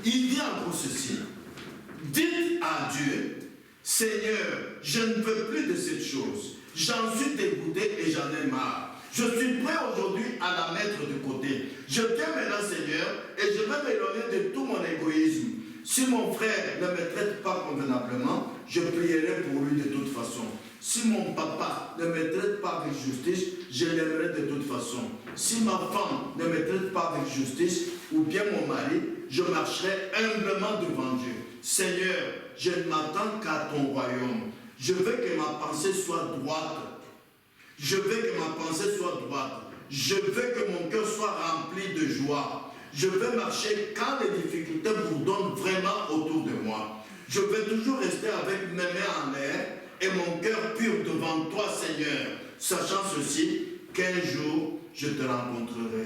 il dit encore ceci. Dites à Dieu, Seigneur, je ne veux plus de cette chose. J'en suis dégoûté et j'en ai marre. Je suis prêt aujourd'hui à la mettre de côté. Je t'aime maintenant, Seigneur, et je vais m'éloigner de tout mon égoïsme. Si mon frère ne me traite pas convenablement, je prierai pour lui de toute façon. Si mon papa ne me traite pas avec justice, je l'aimerai de toute façon. Si ma femme ne me traite pas avec justice, ou bien mon mari, je marcherai humblement devant Dieu. Seigneur, je ne m'attends qu'à ton royaume. Je veux que ma pensée soit droite. Je veux que ma pensée soit droite. Je veux que mon cœur soit rempli de joie. Je veux marcher quand les difficultés bourdonnent vraiment autour de moi. Je veux toujours rester avec mes mains en l'air et mon cœur pur devant toi, Seigneur, sachant ceci, qu'un jour, je te rencontrerai.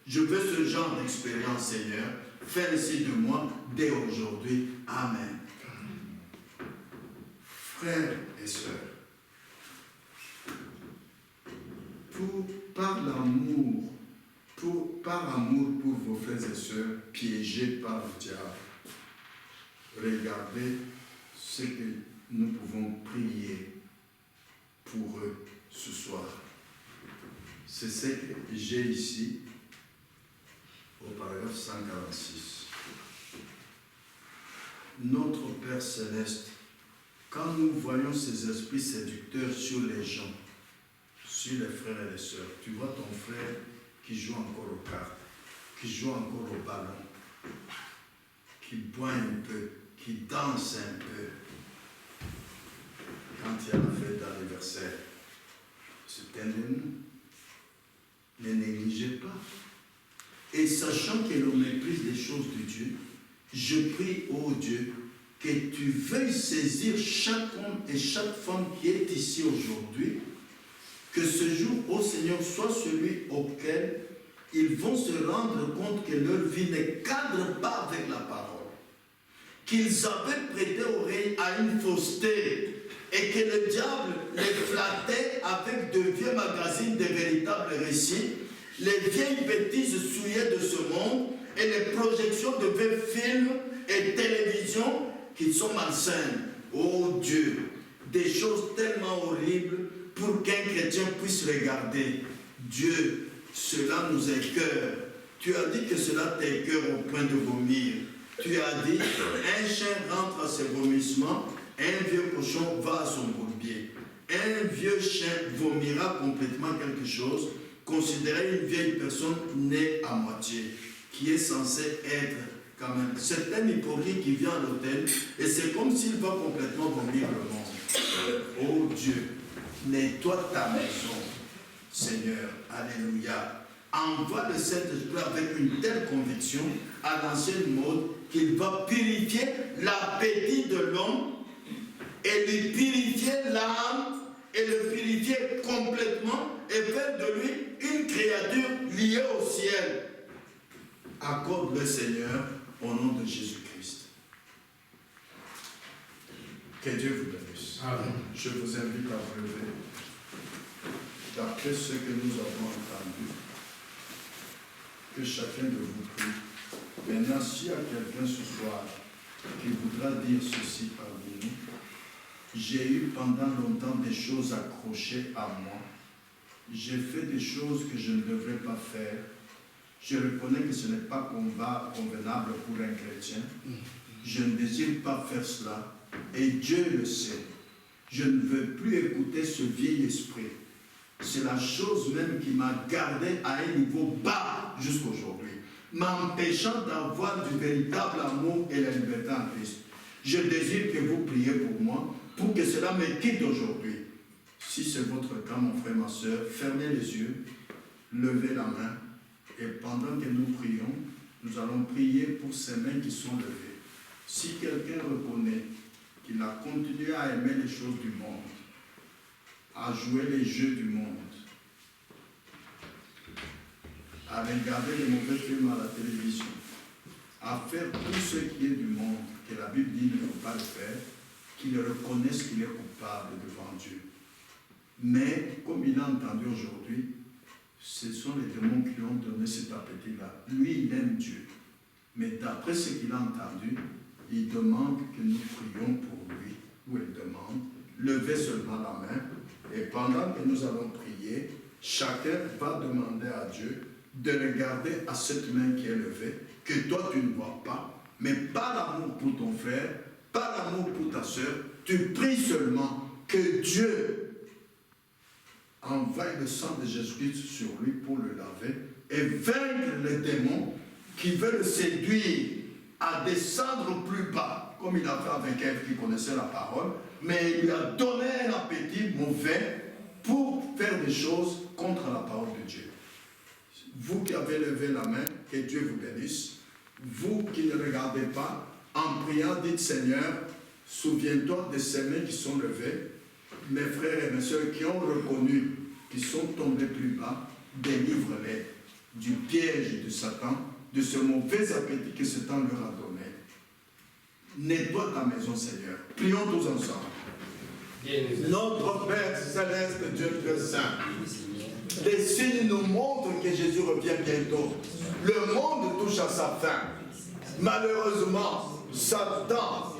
Je veux ce genre d'expérience, Seigneur. Fais ainsi de moi dès aujourd'hui. Amen. Frères et sœurs, par amour pour vos frères et sœurs piégés par le diable, regardez ce que nous pouvons prier pour eux ce soir. C'est ce que j'ai ici au paragraphe 146. Notre Père Céleste, quand nous voyons ces esprits séducteurs sur les gens, sur les frères et les sœurs, tu vois ton frère qui joue encore aux cartes, qui joue encore au ballon, qui boit un peu, qui danse un peu, quand il y a la fête d'anniversaire. C'est un de nous. Ne négligez pas. Et sachant que l'on méprise les choses de Dieu, je prie, ô Dieu, que tu veuilles saisir chaque homme et chaque femme qui est ici aujourd'hui, que ce jour, ô Seigneur, soit celui auquel ils vont se rendre compte que leur vie ne cadre pas avec la parole, qu'ils avaient prêté oreille à une fausseté et que le diable les flattait avec de vieux magazines de véritables récits, les vieilles bêtises souillées de ce monde et les projections de vieux films et télévisions qui sont malsaines. Oh Dieu, des choses tellement horribles pour qu'un chrétien puisse regarder. Dieu, cela nous écœure. Tu as dit que cela t'écœure au point de vomir. Tu as dit, un chien rentre à ses vomissements, un vieux cochon va à son bourbier. Un vieux chien vomira complètement quelque chose. Considérez une vieille personne née à moitié, qui est censée être quand même. C'est un hypocrite qui vient à l'hôtel et c'est comme s'il va complètement vomir le monde. Oh Dieu, nettoie ta maison, Seigneur. Alléluia. Envoie le Saint-Esprit avec une telle conviction à l'ancienne mode qu'il va purifier l'appétit de l'homme et lui purifier l'âme et le purifier complètement et faire de lui une créature liée au ciel. Accorde le Seigneur au nom de Jésus-Christ. Que Dieu vous bénisse. Amen. Je vous invite à vous lever. D'après ce que nous avons entendu, que chacun de vous prie. Maintenant, s'il y a quelqu'un ce soir qui voudra dire ceci parmi nous, j'ai eu pendant longtemps des choses accrochées à moi. J'ai fait des choses que je ne devrais pas faire. Je reconnais que ce n'est pas convenable pour un chrétien. Je ne désire pas faire cela. Et Dieu le sait. Je ne veux plus écouter ce vieil esprit. C'est la chose même qui m'a gardé à un niveau bas jusqu'aujourd'hui, m'empêchant d'avoir du véritable amour et la liberté en Christ. Je désire que vous priez pour moi, pour que cela me quitte aujourd'hui. Si c'est votre cas, mon frère, ma soeur, fermez les yeux, levez la main, et pendant que nous prions, nous allons prier pour ces mains qui sont levées. Si quelqu'un reconnaît qu'il a continué à aimer les choses du monde, à jouer les jeux du monde, à regarder les mauvais films à la télévision, à faire tout ce qui est du monde, que la Bible dit ne faut pas le faire, qu'il reconnaisse qu'il est coupable devant Dieu. Mais, comme il a entendu aujourd'hui, ce sont les démons qui lui ont donné cet appétit-là. Lui, il aime Dieu. Mais d'après ce qu'il a entendu, il demande que nous prions pour lui, ou il demande, levez seulement la main, et pendant que nous allons prier, chacun va demander à Dieu de regarder à cette main qui est levée, que toi tu ne vois pas, mais par l'amour pour ton frère, par l'amour pour ta soeur, tu pries seulement que Dieu envoie le sang de Jésus-Christ sur lui pour le laver et vaincre les démons qui veulent le séduire à descendre plus bas, comme il a fait avec Ève qui connaissait la parole, mais il lui a donné un appétit mauvais pour faire des choses contre la parole de Dieu. Vous qui avez levé la main, que Dieu vous bénisse. Vous qui ne regardez pas, en priant, dites Seigneur, souviens-toi de ces mains qui sont levées, mes frères et mes soeurs qui ont reconnu, qui sont tombés plus bas, délivre-les du piège de Satan, de ce mauvais appétit que Satan leur a donné. Nettoie ta maison, Seigneur. Prions tous ensemble. Notre Père céleste, Dieu très saint, les signes nous montrent que Jésus revient bientôt. Le monde touche à sa fin. Malheureusement, Satan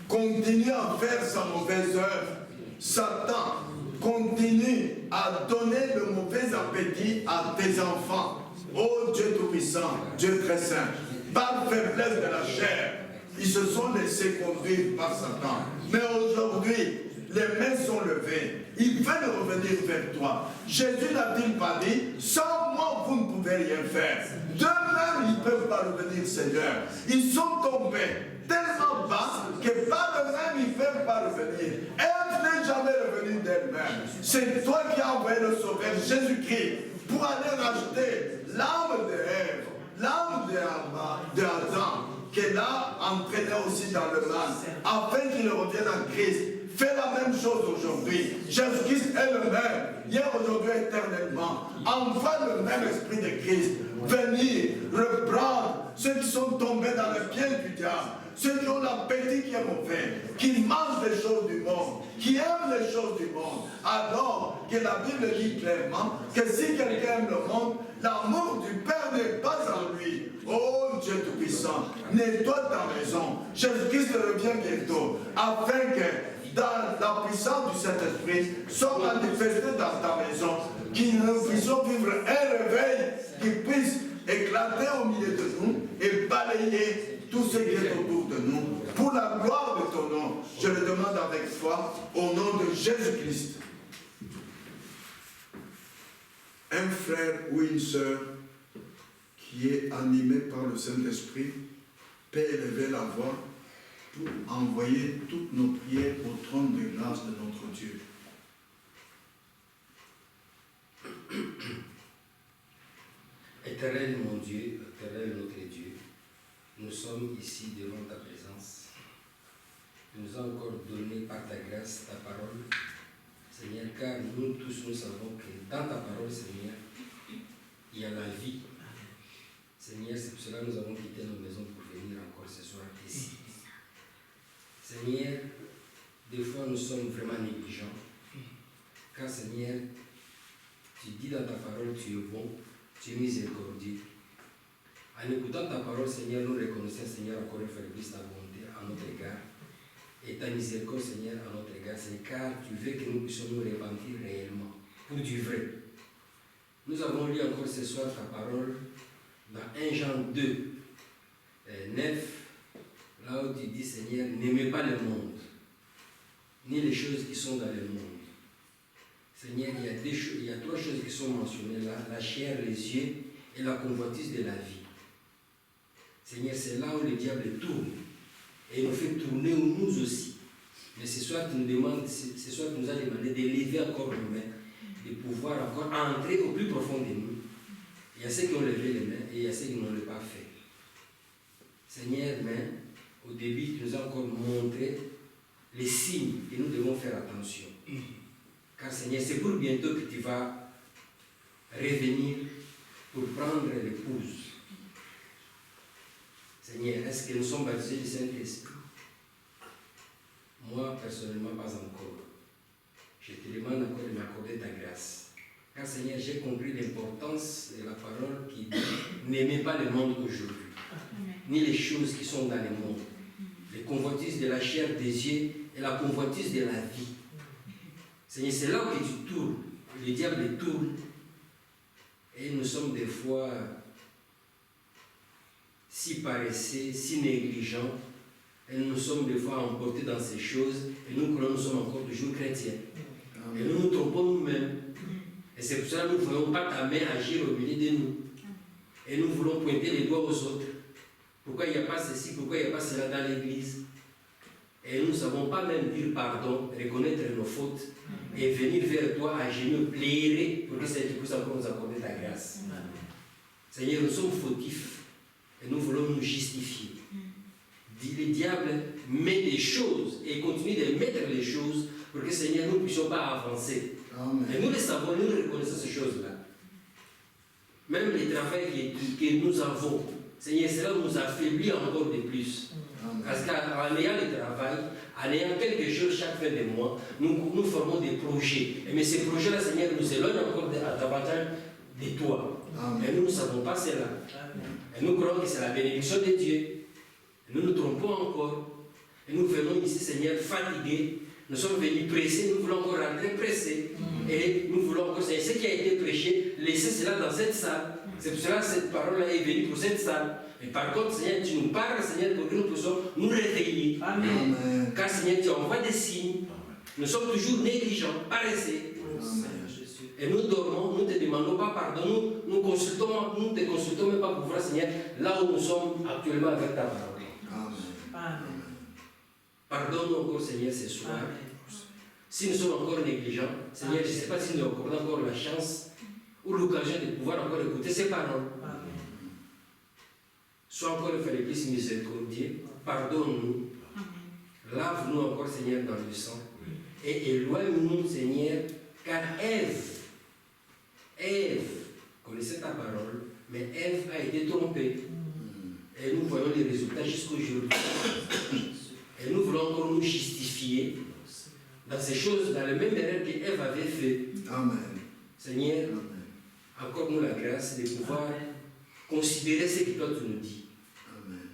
continue à faire sa mauvaise œuvre. Satan continue à donner le mauvais appétit à tes enfants. Oh Dieu Tout-Puissant, Dieu très saint, par faiblesse de la chair, ils se sont laissés conduire par Satan. Mais aujourd'hui, les mains sont levées. Ils veulent revenir vers toi. Jésus n'a-t-il pas dit, sans moi, vous ne pouvez rien faire. D'eux-mêmes, ils ne peuvent pas revenir, Seigneur. Ils sont tombés tellement bas que par eux-mêmes, ils ne peuvent pas revenir. Ève n'est jamais revenue d'elle-même. C'est toi qui as envoyé le Sauveur, Jésus-Christ, pour aller racheter l'âme de Ève, l'âme de Adam, qu'elle a entraîné aussi dans le mal, afin qu'il revienne en Christ. Fais la même chose aujourd'hui. Jésus-Christ est le même, hier, aujourd'hui, éternellement. Envoie le même esprit de Christ venir reprendre ceux qui sont tombés dans le piège du diable, ceux qui ont l'appétit qui est mauvais, qui mangent les choses du monde, qui aiment les choses du monde. Alors que la Bible dit clairement que si quelqu'un aime le monde, l'amour du Père n'est pas en lui. Oh Dieu Tout-Puissant, nettoie ta maison. Jésus-Christ revient bientôt, afin que dans la puissance du Saint-Esprit, soit manifesté dans ta maison, que nous puissions vivre un réveil qui puisse éclater au milieu de nous et balayer tout ce qui est autour de nous. Pour la gloire de ton nom, je le demande avec foi, au nom de Jésus-Christ. Un frère ou une sœur qui est animé par le Saint-Esprit peut élever la voix pour envoyer toutes nos prières au trône de grâce de notre Dieu. Éternel mon Dieu, éternel notre Dieu, nous sommes ici devant ta présence. Tu nous as encore donné par ta grâce ta parole, Seigneur, car nous tous nous savons que dans ta parole, Seigneur, il y a la vie. Seigneur, c'est pour cela que nous avons quitté nos maisons pour venir encore ce soir ici. Seigneur, des fois nous sommes vraiment négligents, car Seigneur, tu dis dans ta parole, tu es bon, tu es miséricordieux. En écoutant ta parole, Seigneur, nous reconnaissons, Seigneur, encore une fois, ta bonté à notre égard, et ta miséricorde, Seigneur, à notre égard, c'est car tu veux que nous puissions nous repentir réellement, pour du vrai. Nous avons lu encore ce soir ta parole dans 1 Jean 2, 9, là où tu dis, Seigneur, n'aimez pas le monde, ni les choses qui sont dans le monde. Seigneur, il y a trois choses qui sont mentionnées là, la chair, les yeux et la convoitise de la vie. Seigneur, c'est là où le diable tourne. Et il nous fait tourner nous aussi. Mais ce soir, tu nous as demandé d'élever encore nos mains, de pouvoir encore entrer au plus profond de nous. Il y a ceux qui ont levé les mains et il y a ceux qui n'ont pas fait. Seigneur, mais au début, tu nous as encore montré les signes et nous devons faire attention. Car Seigneur, c'est pour bientôt que tu vas revenir pour prendre l'épouse. Seigneur, est-ce que nous sommes baptisés du Saint-Esprit? Moi, personnellement, pas encore. Je te demande encore de m'accorder ta grâce. Car Seigneur, j'ai compris l'importance de la parole qui dit « N'aimez pas le monde aujourd'hui ». ni les choses qui sont dans le monde. Les convoitises de la chair, des yeux et la convoitise de la vie. Seigneur, c'est là que tu tournes. Le diable tourne. Et nous sommes des fois si paresseux, si négligents. Et nous sommes des fois emportés dans ces choses. Et nous croyons que nous sommes encore toujours chrétiens. Et nous nous trompons nous-mêmes. Et c'est pour ça que nous ne voyons pas ta main agir au milieu de nous. Et nous voulons pointer les doigts aux autres. Pourquoi il n'y a pas ceci, pourquoi il n'y a pas cela dans l'église? Et nous ne savons pas même dire pardon, reconnaître nos fautes et venir vers toi à genoux, plairer pour que tu puisses encore nous accorder ta grâce. Seigneur, nous sommes fautifs et nous voulons nous justifier. Le diable met des choses et continue de mettre les choses pour que, Seigneur, nous ne puissions pas avancer. Amen. Et nous les savons, nous reconnaissons ces choses-là. Même le travail que nous avons, Seigneur, cela nous affaiblit encore de plus. Amen. Parce qu'en ayant le travail, en ayant quelque chose chaque fin de mois, nous formons des projets. Mais ces projets-là, Seigneur, nous éloignent encore davantage de toi. Amen. Et nous ne savons pas cela. Et nous croyons que c'est la bénédiction de Dieu. Et nous nous trompons encore. Et nous venons ici, Seigneur, fatigués. Nous sommes venus pressés, nous voulons encore rentrer pressés. Et nous voulons encore, Seigneur, ce qui a été prêché, laisser cela dans cette salle. C'est pour cela que cette parole-là est venue pour cette salle. Et par contre, Seigneur, tu nous parles, Seigneur, pour que nous puissions nous réveiller. Amen. Car, Seigneur, tu envoies des signes. Nous sommes toujours négligents, paresseux. Amen. Et nous dormons, nous ne te demandons pas pardon, nous ne te consultons même pas pour voir, Seigneur, là où nous sommes actuellement avec ta parole. Amen. Pardonne-nous encore, Seigneur, ce soir. Si nous sommes encore négligents, Seigneur, je ne sais pas si nous accordons encore la chance ou l'occasion de pouvoir encore écouter ces paroles. Sois encore une fois de plus miséricordieux. Pardonne-nous. Lave-nous encore, Seigneur, dans le sang. Et éloigne-nous, Seigneur, car Ève connaissait ta parole, mais Ève a été trompée. Et nous voyons les résultats jusqu'aujourd'hui. Et nous voulons encore nous justifier dans ces choses, dans le même erreur qu'Ève avait fait. Amen. Seigneur, accorde-nous la grâce de pouvoir considérer ce que toi tu nous dis. Amen.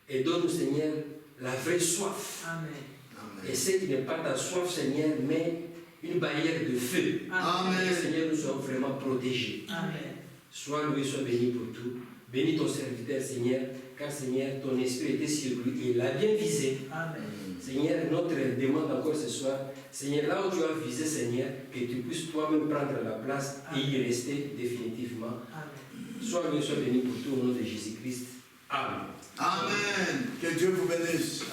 Et donne-nous, Seigneur, la vraie soif. Amen. Et ce qui n'est pas ta soif, Seigneur, mais une barrière de feu. Amen. Et que, Seigneur, nous soyons vraiment protégés. Sois loué, sois béni pour tout. Bénis ton serviteur, Seigneur, car, Seigneur, ton esprit était sur lui et il l'a bien visé. Seigneur, notre demande encore ce soir, Seigneur, là où tu as visé, Seigneur, que tu puisses toi-même prendre la place et y rester définitivement. Sois loué, sois béni pour tout au nom de Jésus-Christ. Amen. Amen. Que Dieu vous bénisse.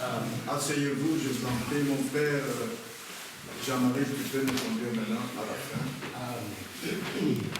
Asseyez-vous, je vous en prie, mon frère Jean-Marie, tu peux nous conduire maintenant à la fin.